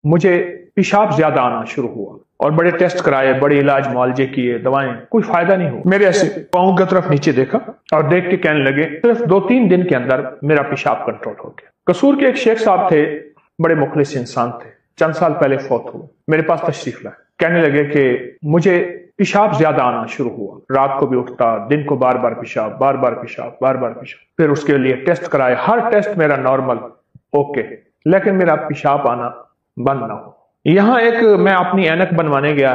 مجھے پیشاب زیادہ آنا شروع ہوا اور بڑے ٹیسٹ کرائے، بڑے علاج معالجے کیے، دوائیں، کوئی فائدہ نہیں ہوا۔ میرے ایسے پاؤں کی طرف نیچے دیکھا اور دیکھ کے کہنے لگے صرف 2-3 دن کے اندر میرا پیشاب کنٹرول ہو گیا۔ قصور کے ایک شیخ صاحب تھے، بڑے مخلص انسان تھے، چند سال پہلے فوت ہوئے، میرے پاس تشریف لائے، کہنے لگے کہ مجھے پیشاب زیادہ آنا شروع ہوا، رات کو بھی اٹھتا، دن کو بار بار پیشاب، بار بار پیشاب، بار بار پیشاب۔ پھر اس کے لیے ٹیسٹ کرائے، ہر ٹیسٹ میرا نارمل اوکے، لیکن میرا پیشاب آنا بند نہ ہو۔ یہاں ایک میں اپنی اینک بنوانے گیا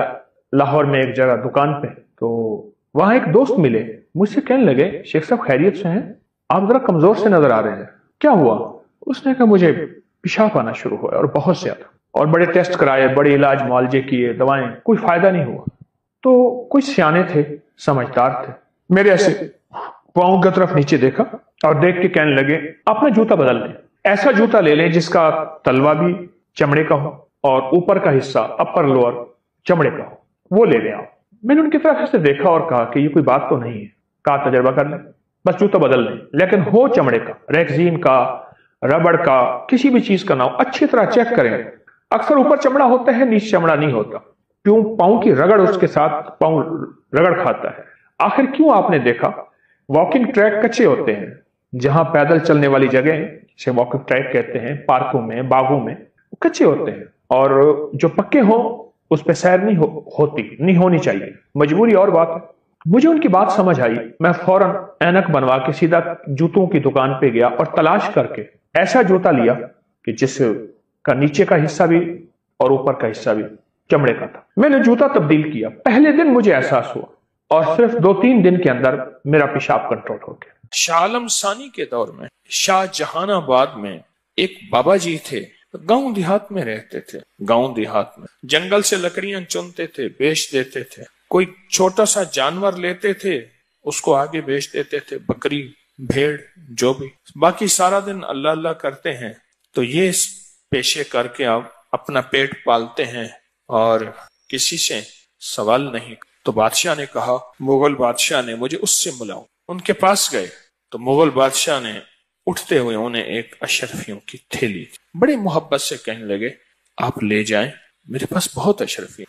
لاہور میں ایک جگہ دکان پہ، تو وہاں ایک دوست ملے، مجھ سے کہنے لگے شیخ صاحب خیریت سے ہیں؟ آپ ذرا کمزور سے نظر آ رہے ہیں، کیا ہوا؟ اس نے کہا مجھے پیشاب آنا شروع ہوا اور بہت زیادہ، اور بڑے ٹیسٹ کرائے، بڑے علاج معالجے کیے، دوائیں، کوئی فائدہ نہیں ہوا۔ تو کچھ سیانے تھے، سمجھدار تھے، میرے ایسے پاؤں کی طرف نیچے دیکھا اور دیکھ کے کہنے لگے اپنا جوتا بدل لیں، ایسا جوتا لے لیں جس کا تلوا بھی چمڑے کا ہو اور اوپر کا حصہ اپر لوور چمڑے کا ہو، وہ لے لیں آپ۔ میں نے ان کی طرف سے دیکھا اور کہا کہ یہ کوئی بات تو نہیں ہے، کہا تجربہ کر لیں، بس جوتا بدل لیں، لیکن ہو چمڑے کا، ریکزین کا، ربڑ کا، کسی بھی چیز کا نہ ہو، اچھی طرح چیک کریں۔ اکثر اوپر چمڑا ہوتا ہے، نیچے چمڑا نہیں ہوتا، کیوں؟ پاؤں کی رگڑ اس کے ساتھ پاؤں رگڑ کھاتا ہے۔ آخر کیوں آپ نے دیکھا واکنگ ٹریک کچے ہوتے ہیں، جہاں پیدل چلنے والی جگہ جسے واکنگ ٹریک کہتے ہیں، پارکوں میں، باغوں میں کچے ہوتے ہیں، اور جو پکے ہوں اس پہ سیر نہیں ہونی چاہیے، مجبوری اور بات ہے۔ مجھے ان کی بات سمجھ آئی، میں فوراً اینک بنوا کے سیدھا جوتوں کی دکان پہ گیا اور تلاش کر کے ایسا جوتا لیا کہ جس کا نیچے کا حصہ بھی اور اوپر کا حصہ بھی چمڑے کا تھا۔ میں نے جوتا تبدیل کیا، پہلے دن مجھے احساس ہوا اور صرف 2-3 دن کے اندر میرا پیشاب کنٹرول ہو گیا۔ شاہ عالم ثانی کے دور میں شاہ جہان آباد میں ایک بابا جی تھے، گاؤں دیہات میں رہتے تھے، گاؤں دیہات میں جنگل سے لکڑیاں چنتے تھے، بیچ دیتے تھے، کوئی چھوٹا سا جانور لیتے تھے اس کو آگے بیچ دیتے تھے، بکری، بھیڑ، جو بھی، باقی سارا دن اللہ اللہ کرتے ہیں۔ تو یہ پیشے کر کے آپ اپنا پیٹ پالتے ہیں اور کسی سے سوال نہیں۔ تو بادشاہ نے کہا، مغل بادشاہ نے مجھے اس سے ملاؤ۔ ان کے پاس گئے تو مغل بادشاہ نے اٹھتے ہوئے انہیں ایک اشرفیوں کی تھیلی بڑی محبت سے کہنے لگے آپ لے جائیں، میرے پاس بہت اشرفی،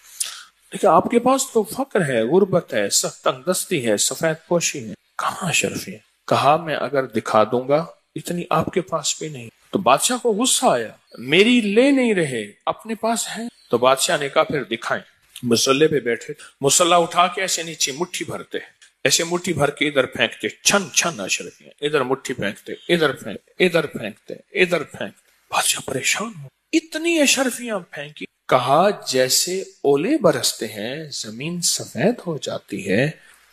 لیکن آپ کے پاس تو فقر ہے، غربت ہے، تنگ دستی ہے، سفید پوشی ہے، کہاں اشرفی ہے؟ کہا میں اگر دکھا دوں گا اتنی آپ کے پاس بھی نہیں۔ تو بادشاہ کو غصہ آیا، میری لے نہیں رہے، اپنے پاس ہے؟ تو بادشاہ نے کہا پھر دکھائیں۔ مسلح پہ بیٹھے، مسلح اٹھا کے ایسے نیچے مٹھی بھرتے، ایسے مٹھی بھر کے ادھر پھینکتے، چھن چھن اشرفیاں، ادھر مٹھی پھینکتے، ادھر پھینکتے، ادھر پھینکتے، ادھر پھینکتے۔ بادشاہ پریشان ہو، اتنی اشرفیاں پھینکی، کہا جیسے اولے برستے ہیں زمین سفید ہو جاتی ہے،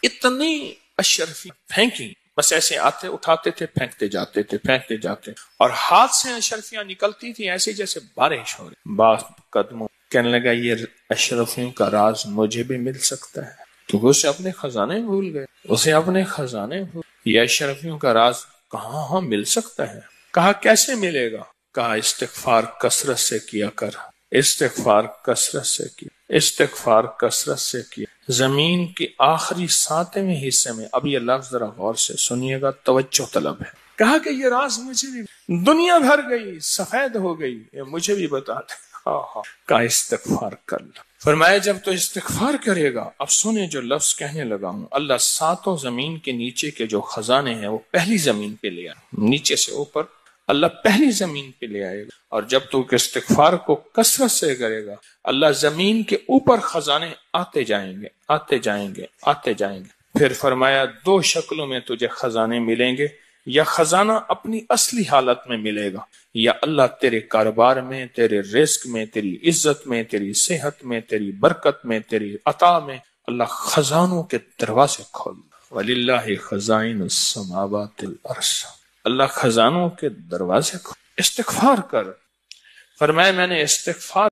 اتنی اشرفیاں پھینکی، بس ایسے آتے اٹھاتے تھے، پھینکتے جاتے تھے، پھینکتے جاتے، اور ہاتھ سے اشرفیاں نکلتی تھی ایسے جیسے بارش ہو رہی۔ باس قدموں کہنے لگا یہ اشرفیوں کا راز مجھے بھی مل سکتا ہے، کیونکہ اسے اپنے خزانے بھول گئے، اسے اپنے خزانے بھول، یہ اشرفیوں کا راز کہاں مل سکتا ہے؟ کہا کیسے ملے گا؟ کہا استغفار کثرت سے کیا کر، استغفار کثرت سے کیا، استغفار کثرت سے کیا۔ زمین کے آخری 7ویں حصے میں، اب یہ لفظ ذرا غور سے سنیے گا، توجہ طلب ہے، کہا کہ یہ راز مجھے بھی، دنیا بھر گئی، سفید ہو گئی، یہ مجھے بھی بتا دے۔ کہا استغفار کر لو۔ فرمایا جب تو استغفار کرے گا، اب سنیں جو لفظ کہنے لگا ہوں، اللہ 7 زمین کے نیچے کے جو خزانے ہیں وہ پہلی زمین پہ لے آئے، نیچے سے اوپر اللہ پہلی زمین پہ لے آئے گا، اور جب تو استغفار کو کثرت سے کرے گا اللہ زمین کے اوپر خزانے آتے جائیں گے، آتے جائیں گے، آتے جائیں گے۔ پھر فرمایا 2 شکلوں میں تجھے خزانے ملیں گے، یا خزانہ اپنی اصلی حالت میں ملے گا، یا اللہ تیرے کاروبار میں، تیرے رزق میں، تیری عزت میں، تیری صحت میں، تیری برکت میں، تیری عطا میں اللہ خزانوں کے دروازے کھول۔ وَلِلَّهِ خَزَائِنُ السَّمَاوَاتِ وَالْأَرْضِ، اللہ خزانوں کے دروازے کھول۔ استغفار کر۔ فرمایا میں نے استغفار